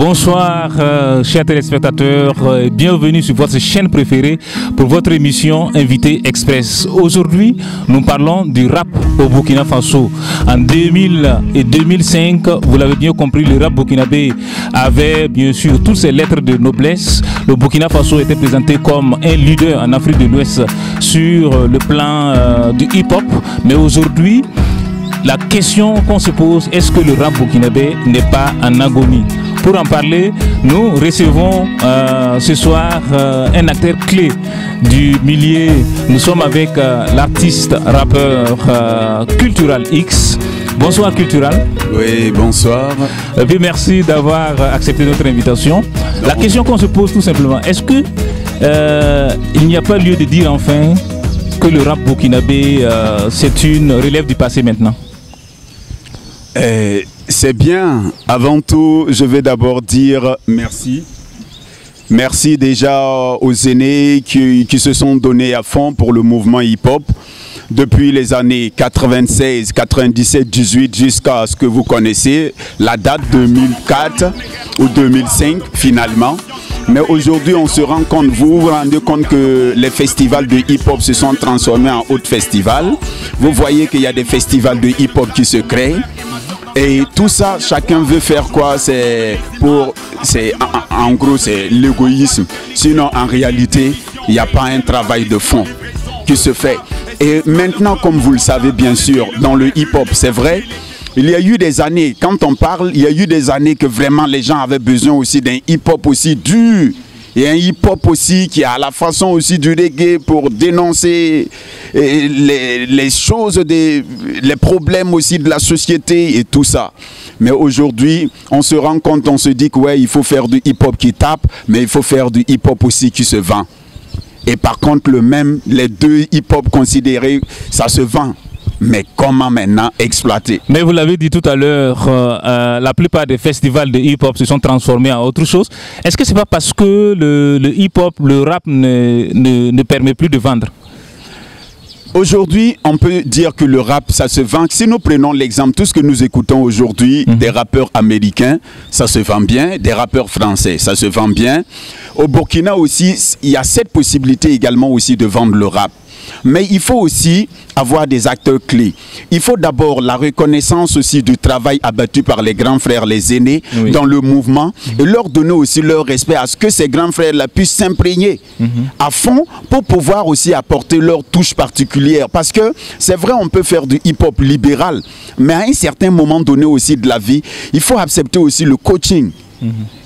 Bonsoir chers téléspectateurs, bienvenue sur votre chaîne préférée pour votre émission Invité Express. Aujourd'hui, nous parlons du rap au Burkina Faso. En 2000 et 2005, vous l'avez bien compris, le rap burkinabé avait bien sûr toutes ses lettres de noblesse. Le Burkina Faso était présenté comme un leader en Afrique de l'Ouest sur le plan du hip-hop. Mais aujourd'hui, la question qu'on se pose, est-ce que le rap burkinabé n'est pas en agonie? Pour en parler, nous recevons ce soir un acteur clé du milieu. Nous sommes avec l'artiste rappeur Cultural X. Bonsoir Cultural. Oui, bonsoir. Et puis merci d'avoir accepté notre invitation. La question qu'on se pose tout simplement, est-ce que il n'y a pas lieu de dire enfin que le rap burkinabé c'est une relève du passé maintenant? C'est bien. Avant tout, je vais d'abord dire merci. Merci déjà aux aînés qui se sont donnés à fond pour le mouvement hip-hop depuis les années 96, 97, 18 jusqu'à ce que vous connaissez, la date 2004 ou 2005 finalement. Mais aujourd'hui, on se rend compte, vous vous rendez compte que les festivals de hip-hop se sont transformés en autres festivals. Vous voyez qu'il y a des festivals de hip-hop qui se créent. Et tout ça, chacun veut faire quoi? En gros, c'est l'égoïsme. Sinon, en réalité, il n'y a pas un travail de fond qui se fait. Et maintenant, comme vous le savez bien sûr, dans le hip-hop, c'est vrai, il y a eu des années, quand on parle, il y a eu des années que vraiment les gens avaient besoin aussi d'un hip-hop aussi dur. Et un hip-hop aussi qui a la façon aussi du reggae pour dénoncer les choses, les problèmes aussi de la société et tout ça. Mais aujourd'hui, on se rend compte, on se dit que ouais, il faut faire du hip-hop qui tape, mais il faut faire du hip-hop aussi qui se vend. Et par contre, les deux hip-hop considérés, ça se vend. Mais comment maintenant exploiter? Mais vous l'avez dit tout à l'heure, la plupart des festivals de hip-hop se sont transformés en autre chose. Est-ce que c'est pas parce que le hip-hop, le rap ne permet plus de vendre? Aujourd'hui, on peut dire que le rap, ça se vend. Si nous prenons l'exemple, tout ce que nous écoutons aujourd'hui, des rappeurs américains, ça se vend bien. Des rappeurs français, ça se vend bien. Au Burkina aussi, il y a cette possibilité également aussi de vendre le rap. Mais il faut aussi avoir des acteurs clés. Il faut d'abord la reconnaissance aussi du travail abattu par les grands frères, les aînés dans le mouvement et leur donner aussi leur respect à ce que ces grands frères-là puissent s'imprégner à fond pour pouvoir aussi apporter leur touche particulière. Parce que c'est vrai, on peut faire du hip-hop libéral, mais à un certain moment donné aussi de la vie, il faut accepter aussi le coaching.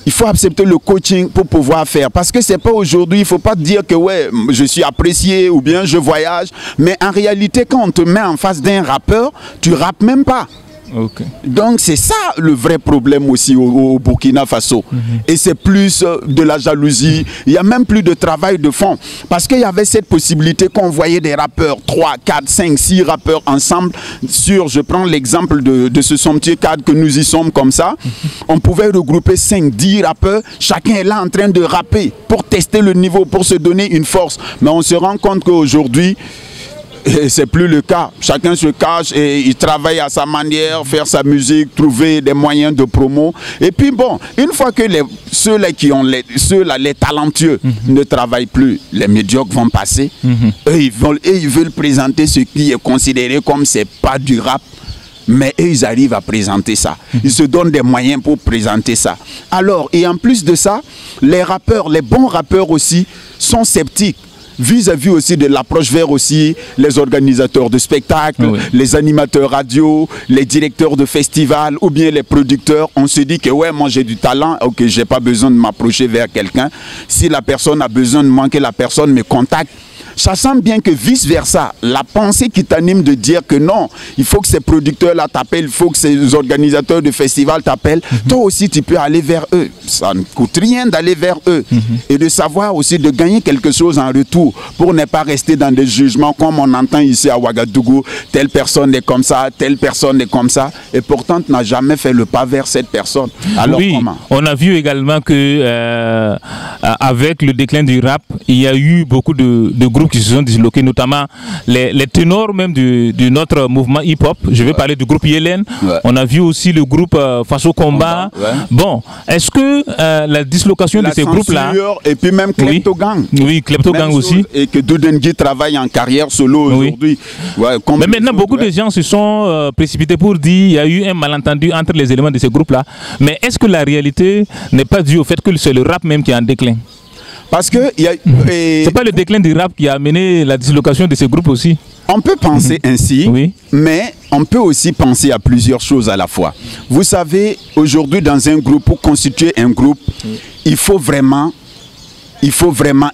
Il faut accepter le coaching pour pouvoir faire. Parce que c'est pas aujourd'hui, il ne faut pas dire que ouais, je suis apprécié ou bien je voyage. Mais en réalité, quand on te met en face d'un rappeur, tu rappes même pas. Okay. Donc c'est ça le vrai problème aussi au Burkina Faso. Et c'est plus de la jalousie. Il n'y a même plus de travail de fond. Parce qu'il y avait cette possibilité qu'on voyait des rappeurs, 3, 4, 5, 6 rappeurs ensemble. Je prends l'exemple de ce somptueux cadre que nous y sommes comme ça. On pouvait regrouper 5, 10 rappeurs. Chacun est là en train de rapper pour tester le niveau, pour se donner une force. Mais on se rend compte qu'aujourd'hui, c'est plus le cas. Chacun se cache et il travaille à sa manière, faire sa musique, trouver des moyens de promo. Et puis bon, une fois que ceux-là qui ont les talentueux ne travaillent plus, les médiocres vont passer. Eux, ils veulent présenter ce qui est considéré comme c'est pas du rap. Mais eux, ils arrivent à présenter ça. Ils se donnent des moyens pour présenter ça. Alors, et en plus de ça, les rappeurs, les bons rappeurs aussi, sont sceptiques vis-à-vis aussi de l'approche vers aussi les organisateurs de spectacles, les animateurs radio, les directeurs de festivals ou bien les producteurs. On se dit que ouais, moi j'ai du talent, ok, j'ai pas besoin de m'approcher vers quelqu'un. Si la personne a besoin de moi, que la personne me contacte. Sachant bien que vice-versa, la pensée qui t'anime de dire que non, il faut que ces producteurs-là t'appellent, il faut que ces organisateurs de festivals t'appellent, toi aussi tu peux aller vers eux. Ça ne coûte rien d'aller vers eux. Et de savoir aussi de gagner quelque chose en retour pour ne pas rester dans des jugements comme on entend ici à Ouagadougou, telle personne est comme ça, telle personne est comme ça, et pourtant tu n'as jamais fait le pas vers cette personne. Alors oui, comment? On a vu également que avec le déclin du rap, il y a eu beaucoup de groupes qui se sont disloqués, notamment les ténors même de notre mouvement hip-hop. Je vais parler du groupe Yelen. On a vu aussi le groupe Faso Combat. Bon, est-ce que la dislocation de ces groupes-là... Et puis même Klepto Gang. Oui, Klepto Gang aussi. Et que Doudengui travaille en carrière solo aujourd'hui. Mais maintenant, beaucoup de gens se sont précipités pour dire qu'il y a eu un malentendu entre les éléments de ces groupes-là. Mais est-ce que la réalité n'est pas due au fait que c'est le rap même qui est en déclin? Parce que c'est pas le déclin du rap qui a amené la dislocation de ces groupes aussi? On peut penser ainsi, mais on peut aussi penser à plusieurs choses à la fois. Vous savez, aujourd'hui dans un groupe, pour constituer un groupe, il faut vraiment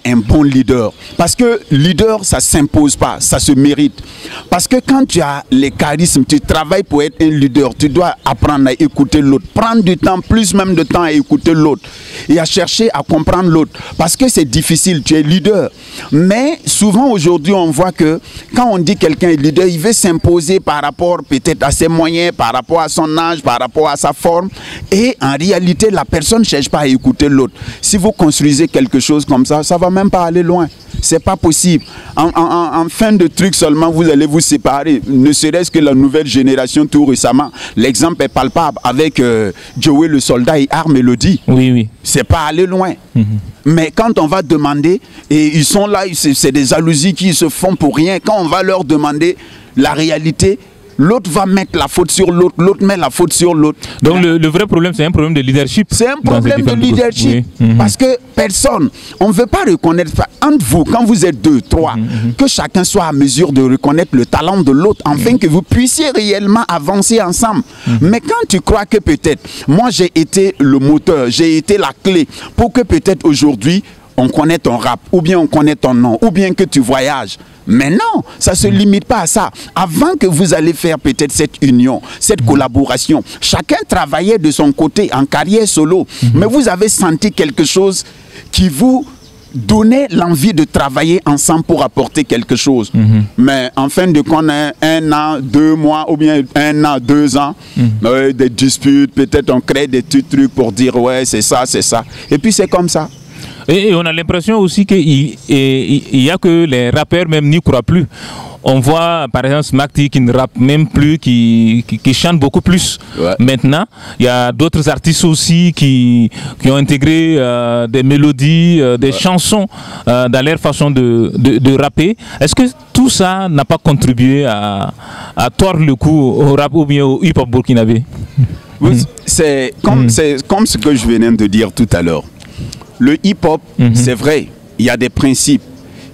un bon leader. Parce que leader, ça ne s'impose pas, ça se mérite. Parce que quand tu as les charismes, tu travailles pour être un leader, tu dois apprendre à écouter l'autre. Prendre du temps, plus même de temps à écouter l'autre. Et à chercher à comprendre l'autre. Parce que c'est difficile, tu es leader. Mais souvent aujourd'hui, on voit que quand on dit quelqu'un est leader, il veut s'imposer par rapport peut-être à ses moyens, par rapport à son âge, par rapport à sa forme. Et en réalité, la personne ne cherche pas à écouter l'autre. Si vous construisez quelque chose comme ça, ça va même pas aller loin. C'est pas possible. En fin de truc seulement, vous allez vous séparer. Ne serait-ce que la nouvelle génération tout récemment. L'exemple est palpable avec Joey le soldat et Art Mélodie. Oui. C'est pas aller loin. Mais quand on va demander, et ils sont là, c'est des jalousies qui se font pour rien. Quand on va leur demander la réalité, l'autre va mettre la faute sur l'autre, l'autre met la faute sur l'autre. Donc le vrai problème, c'est un problème de leadership. C'est un problème de leadership. Parce que personne, on ne veut pas reconnaître, entre vous, quand vous êtes 2, 3, que chacun soit à mesure de reconnaître le talent de l'autre, afin que vous puissiez réellement avancer ensemble. Mais quand tu crois que peut-être, moi j'ai été le moteur, j'ai été la clé, pour que peut-être aujourd'hui, on connaît ton rap, ou bien on connaît ton nom, ou bien que tu voyages. Mais non, ça ne se limite pas à ça. Avant que vous allez faire peut-être cette union, cette collaboration, chacun travaillait de son côté en carrière solo. Mais vous avez senti quelque chose qui vous donnait l'envie de travailler ensemble pour apporter quelque chose. Mais en fin de compte, 1 an, 2 mois, ou bien 1 an, 2 ans, des disputes, peut-être on crée des petits trucs pour dire ouais, c'est ça, c'est ça. Et puis c'est comme ça. Et on a l'impression aussi qu'il y a que les rappeurs même n'y croient plus. On voit par exemple Smack-T qui ne rappe même plus, qui chante beaucoup plus. Maintenant, il y a d'autres artistes aussi qui ont intégré des mélodies, des chansons dans leur façon de rapper. Est-ce que tout ça n'a pas contribué à tordre le cou au rap ou bien au hip-hop burkinabé? C'est comme ce que je venais de dire tout à l'heure. Le hip-hop, c'est vrai, il y a des principes,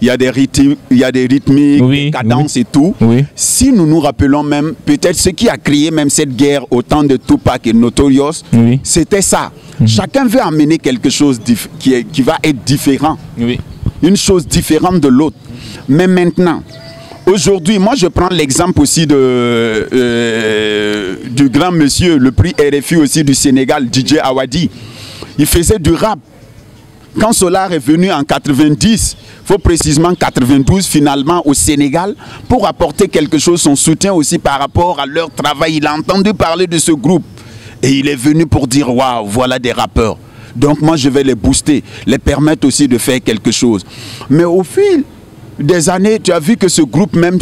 il y a des rythmiques, des cadences et tout. Si nous nous rappelons même, peut-être ce qui a créé même cette guerre au temps de Tupac et Notorious, c'était ça. Chacun veut amener quelque chose qui va être différent. Une chose différente de l'autre. Mais maintenant, aujourd'hui, moi je prends l'exemple aussi du grand monsieur, le prix RFI aussi du Sénégal, DJ Awadi. Il faisait du rap. Quand Solar est venu en 90, il faut précisément 92 finalement au Sénégal, pour apporter quelque chose, son soutien aussi par rapport à leur travail. Il a entendu parler de ce groupe et il est venu pour dire waouh, voilà des rappeurs. Donc moi je vais les booster, les permettre aussi de faire quelque chose. Mais au fil des années, tu as vu que ce groupe même,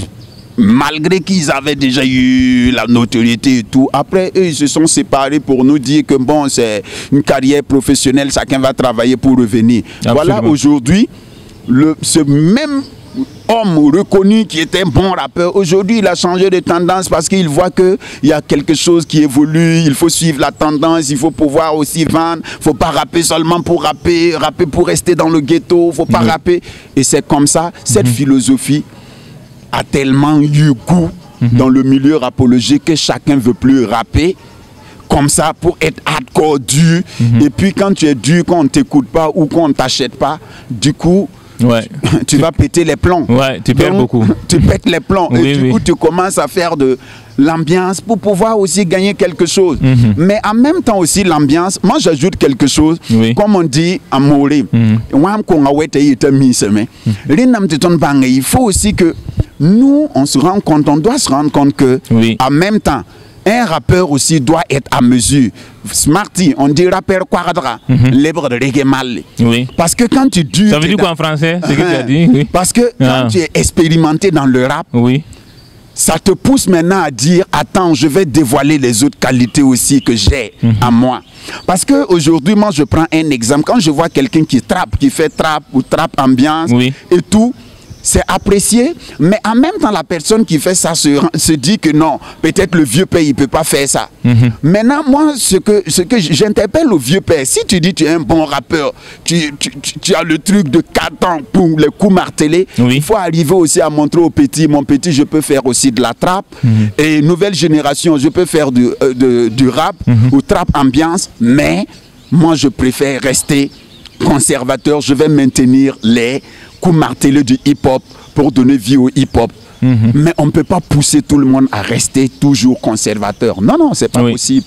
malgré qu'ils avaient déjà eu la notoriété et tout, après eux ils se sont séparés pour nous dire que bon, c'est une carrière professionnelle, chacun va travailler pour revenir. Absolument. Voilà, aujourd'hui, ce même homme reconnu qui était un bon rappeur, aujourd'hui il a changé de tendance parce qu'il voit qu'il y a quelque chose qui évolue, il faut suivre la tendance, il faut pouvoir aussi vendre, il ne faut pas rapper seulement pour rapper, rapper pour rester dans le ghetto, il ne faut pas rapper. Et c'est comme ça, cette philosophie a tellement eu goût dans le milieu rapologique que chacun ne veut plus rapper comme ça pour être hardcore dur. Et puis quand tu es dur, quand on ne t'écoute pas ou qu'on ne t'achète pas, du coup, tu vas péter les plombs. Tu perds beaucoup. Tu pètes les plombs. Et du coup, tu commences à faire de l'ambiance pour pouvoir aussi gagner quelque chose. Mais en même temps aussi, l'ambiance, moi j'ajoute quelque chose, comme on dit en Maori. Il faut aussi que nous, on se rend compte, on doit se rendre compte que en même temps, un rappeur aussi doit être à mesure. Smarty, on dit rappeur quadra, libre de reggae mal. Oui. Parce que quand tu dis... Ça veut dire quoi en français, ce que tu as dit? Oui. Parce que quand tu es expérimenté dans le rap, oui, ça te pousse maintenant à dire, attends, je vais dévoiler les autres qualités aussi que j'ai à moi. Parce qu'aujourd'hui, moi, je prends un exemple. Quand je vois quelqu'un qui trappe, qui fait trap ou trap ambiance et tout, c'est apprécié, mais en même temps, la personne qui fait ça se dit que non, peut-être le vieux père, il ne peut pas faire ça. Maintenant, moi, ce que j'interpelle au vieux père, si tu dis tu es un bon rappeur, tu as le truc de 4 ans pour les coups martelés, il faut arriver aussi à montrer au petit, mon petit, je peux faire aussi de la trappe, et nouvelle génération, je peux faire du rap ou trap ambiance, mais moi, je préfère rester conservateur, je vais maintenir les coups martelés du hip-hop pour donner vie au hip-hop. Mais on ne peut pas pousser tout le monde à rester toujours conservateur. Non, non, c'est pas possible.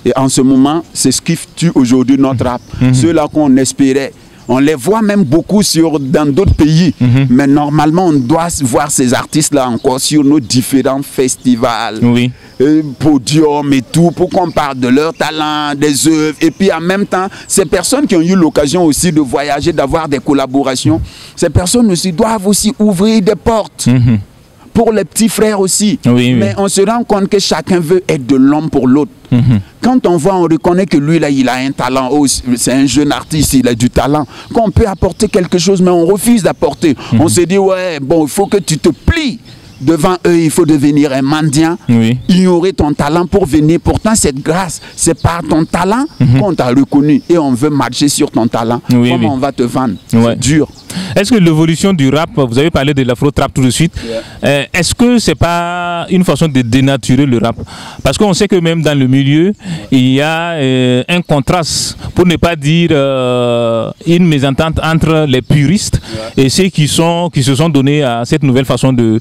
Et en ce moment, c'est ce qui tue aujourd'hui notre rap. Ceux-là qu'on espérait, on les voit même beaucoup dans d'autres pays. Mais normalement, on doit voir ces artistes-là encore sur nos différents festivals. Podium et tout, pour qu'on parle de leur talent, des œuvres, et puis en même temps, ces personnes qui ont eu l'occasion aussi de voyager, d'avoir des collaborations, ces personnes aussi doivent aussi ouvrir des portes pour les petits frères aussi. Mais on se rend compte que chacun veut être de l'homme pour l'autre. Quand on voit, on reconnaît que lui là, il a un talent, c'est un jeune artiste, il a du talent, qu'on peut apporter quelque chose, mais on refuse d'apporter. On se dit, ouais, bon, il faut que tu te plies. Devant eux, il faut devenir un mendiant, ignorer ton talent pour venir. Pourtant, cette grâce, c'est par ton talent qu'on t'a reconnu. Et on veut marcher sur ton talent. Comment on va te vendre? C'est dur. Est-ce que l'évolution du rap, vous avez parlé de l'afro-trap tout de suite, est-ce que c'est pas une façon de dénaturer le rap? Parce qu'on sait que même dans le milieu, il y a un contraste, pour ne pas dire une mésentente entre les puristes et ceux qui se sont donnés à cette nouvelle façon de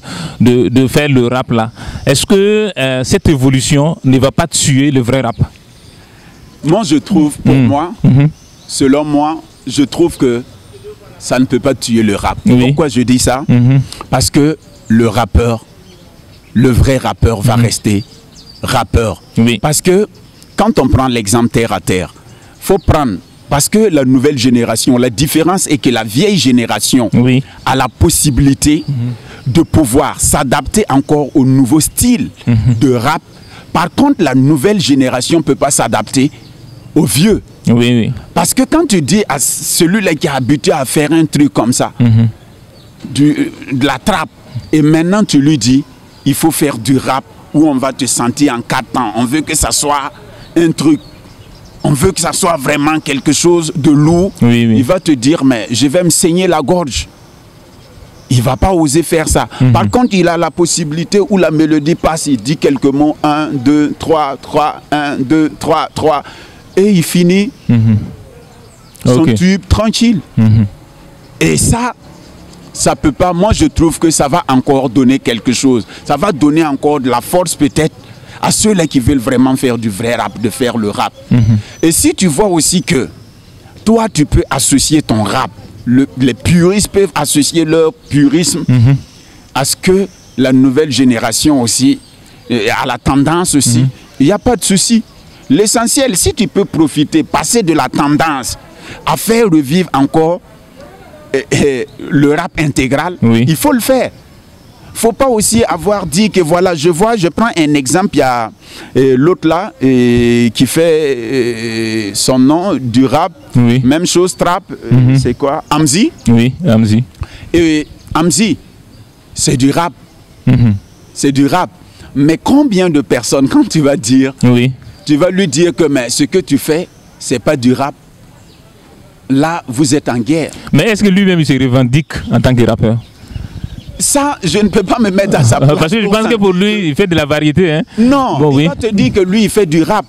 faire le rap là. Est-ce que cette évolution ne va pas tuer le vrai rap? Moi, je trouve, pour moi, selon moi, je trouve que ça ne peut pas tuer le rap. Pourquoi je dis ça? Parce que le rappeur, le vrai rappeur va rester rappeur. Parce que quand on prend l'exemple terre à terre, faut prendre, parce que la nouvelle génération, la différence est que la vieille génération a la possibilité de pouvoir s'adapter encore au nouveau style de rap. Par contre, la nouvelle génération ne peut pas s'adapter au vieux. Parce que quand tu dis à celui-là qui est habitué à faire un truc comme ça, de la trappe, et maintenant tu lui dis, il faut faire du rap où on va te sentir en 4 ans. On veut que ça soit un truc, on veut que ça soit vraiment quelque chose de lourd. Il va te dire, mais je vais me saigner la gorge. Il ne va pas oser faire ça. Par contre, il a la possibilité où la mélodie passe, il dit quelques mots, 1, 2, 3, 3, 1, 2, 3, 3. Et il finit son tube tranquille. Et ça peut pas, moi je trouve que ça va encore donner quelque chose. Ça va donner encore de la force peut-être à ceux-là qui veulent vraiment faire du vrai rap, de faire le rap. Et si tu vois aussi que toi tu peux associer ton rap, les puristes peuvent associer leur purisme à ce que la nouvelle génération aussi, à la tendance aussi, il n'y a pas de souci. L'essentiel, si tu peux profiter, passer de la tendance à faire revivre encore le rap intégral, il faut le faire. Il ne faut pas aussi avoir dit que voilà, je prends un exemple, il y a l'autre là qui fait son nom du rap, même chose, trap, c'est quoi? Amzi. Amzi. Et Amzi, c'est du rap. C'est du rap. Mais combien de personnes, quand tu vas dire... Tu vas lui dire que mais, ce que tu fais, c'est pas du rap. Là, vous êtes en guerre. Mais est-ce que lui-même il se revendique en tant que rappeur? Ça, je ne peux pas me mettre à sa place. Parce que je pense que pour lui, il fait de la variété. Hein? Non, il va te dire que lui, il fait du rap.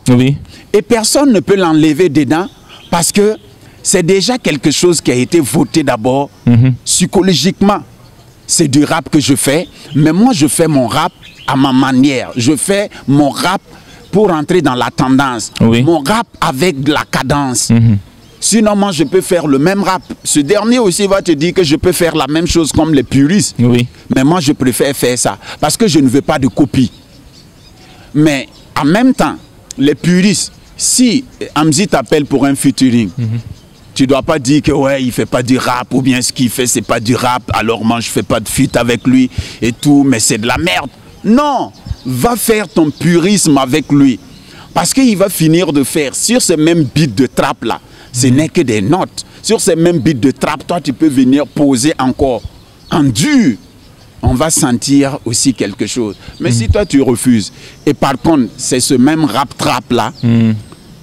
Et personne ne peut l'enlever dedans parce que c'est déjà quelque chose qui a été voté d'abord psychologiquement. C'est du rap que je fais, mais moi, je fais mon rap à ma manière. Je fais mon rap pour entrer dans la tendance. Mon rap avec de la cadence. Sinon, moi, je peux faire le même rap. Ce dernier aussi va te dire que je peux faire la même chose comme les puristes. Mais moi, je préfère faire ça. Parce que je ne veux pas de copie. Mais En même temps, les puristes, si Hamzy t'appelle pour un featuring, tu dois pas dire que ouais, il fait pas du rap ou bien ce qu'il fait c'est pas du rap, alors moi je fais pas de feat avec lui et tout, mais c'est de la merde. Non, va faire ton purisme avec lui. Parce qu'il va finir de faire sur ces mêmes beats de trap là, ce n'est que des notes. Sur ces mêmes beats de trap, toi tu peux venir poser encore en dur. On va sentir aussi quelque chose. Mais si toi tu refuses, et par contre c'est ce même rap trap là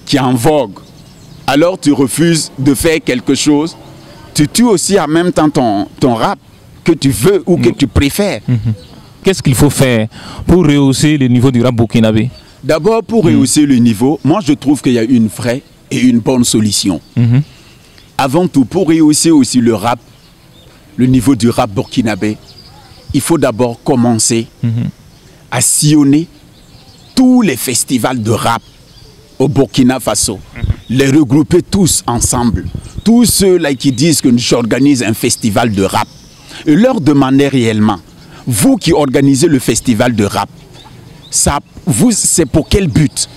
qui est en vogue, alors tu refuses de faire quelque chose, tu tues aussi en même temps ton rap que tu veux ou que tu préfères. Qu'est-ce qu'il faut faire pour rehausser le niveau du rap burkinabé? D'abord, pour rehausser le niveau, moi je trouve qu'il y a une vraie et une bonne solution. Avant tout, pour rehausser aussi le rap, le niveau du rap burkinabé, il faut d'abord commencer à sillonner tous les festivals de rap au Burkina Faso. Les regrouper tous ensemble. Tous ceux-là qui disent que j'organise un festival de rap. Et leur demander réellement, vous qui organisez le festival de rap, c'est pour quel but?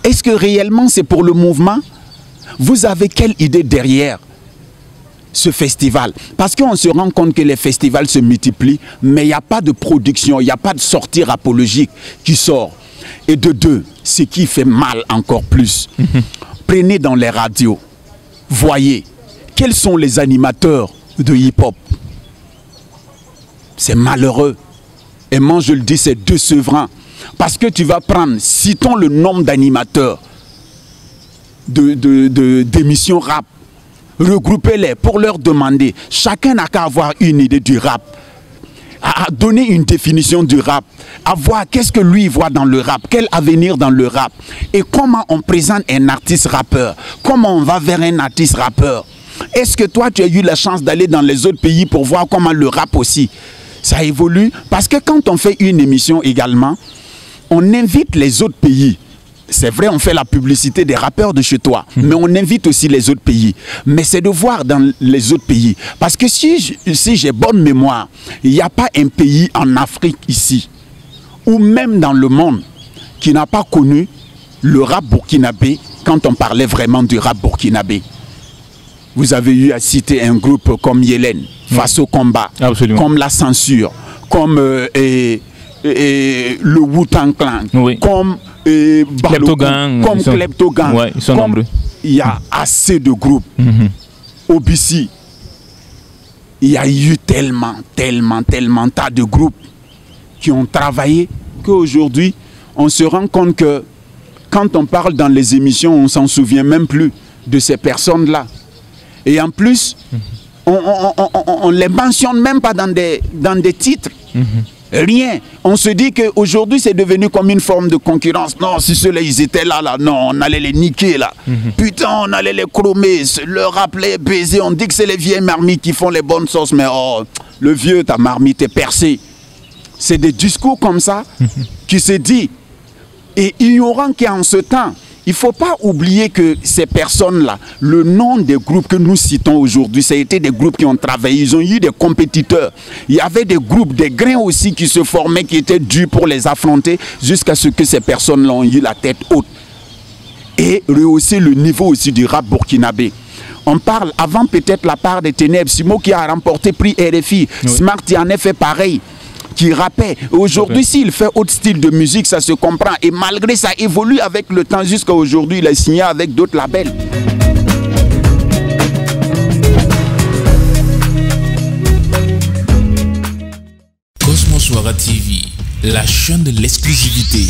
Est-ce que réellement c'est pour le mouvement? Vous avez quelle idée derrière ce festival? Parce qu'on se rend compte que les festivals se multiplient, mais il n'y a pas de production, il n'y a pas de sortie rapologique qui sort. Et de deux, ce qui fait mal encore plus, prenez dans les radios, voyez, quels sont les animateurs de hip-hop? C'est malheureux. Et moi je le dis, c'est décevant. Parce que tu vas prendre, citons le nombre d'animateurs d'émissions rap, regroupez-les pour leur demander, chacun n'a qu'à avoir une idée du rap, à donner une définition du rap, à voir qu'est-ce que lui voit dans le rap, quel avenir dans le rap, et comment on présente un artiste rappeur, comment on va vers un artiste rappeur. Est-ce que toi tu as eu la chance d'aller dans les autres pays pour voir comment le rap aussi, ça évolue? Parce que quand on fait une émission également, on invite les autres pays. C'est vrai, on fait la publicité des rappeurs de chez toi, mais on invite aussi les autres pays. Mais c'est de voir dans les autres pays. Parce que si j'ai bonne mémoire, il n'y a pas un pays en Afrique ici, ou même dans le monde, qui n'a pas connu le rap burkinabé quand on parlait vraiment du rap burkinabé. Vous avez eu à citer un groupe comme Yélène, face au combat, comme la censure, comme le Wu-Tang Clan, comme Klepto-Gang, comme Klepto-Gang. Ouais, ils sont nombreux. Il y a assez de groupes. OBC, il y a eu tellement tas de groupes qui ont travaillé qu'aujourd'hui, on se rend compte que quand on parle dans les émissions, on ne s'en souvient même plus de ces personnes-là. Et en plus, on les mentionne même pas dans des titres. Rien. On se dit qu'aujourd'hui, c'est devenu comme une forme de concurrence. Non, si ceux-là, ils étaient là, non, on allait les niquer, là. Putain, on allait les chromer, leur rappeler, baiser. On dit que c'est les vieilles marmites qui font les bonnes sauces, mais oh, le vieux, ta marmite est percée. C'est des discours comme ça qui se dit. Et ignorant qu'en ce temps, il ne faut pas oublier que ces personnes-là, le nom des groupes que nous citons aujourd'hui, ça a été des groupes qui ont travaillé, ils ont eu des compétiteurs. Il y avait des groupes, des grains aussi qui se formaient, qui étaient dus pour les affronter, jusqu'à ce que ces personnes-là ont eu la tête haute. Et rehausser le niveau aussi du rap burkinabé. On parle avant peut-être la part des ténèbres, Simo qui a remporté prix RFI, Smart y en a fait pareil, qui rappait. Aujourd'hui, s'il fait autre style de musique, ça se comprend. Et malgré ça évolue avec le temps jusqu'à aujourd'hui, il a signé avec d'autres labels. Cosmos Ouara TV, la chaîne de l'exclusivité.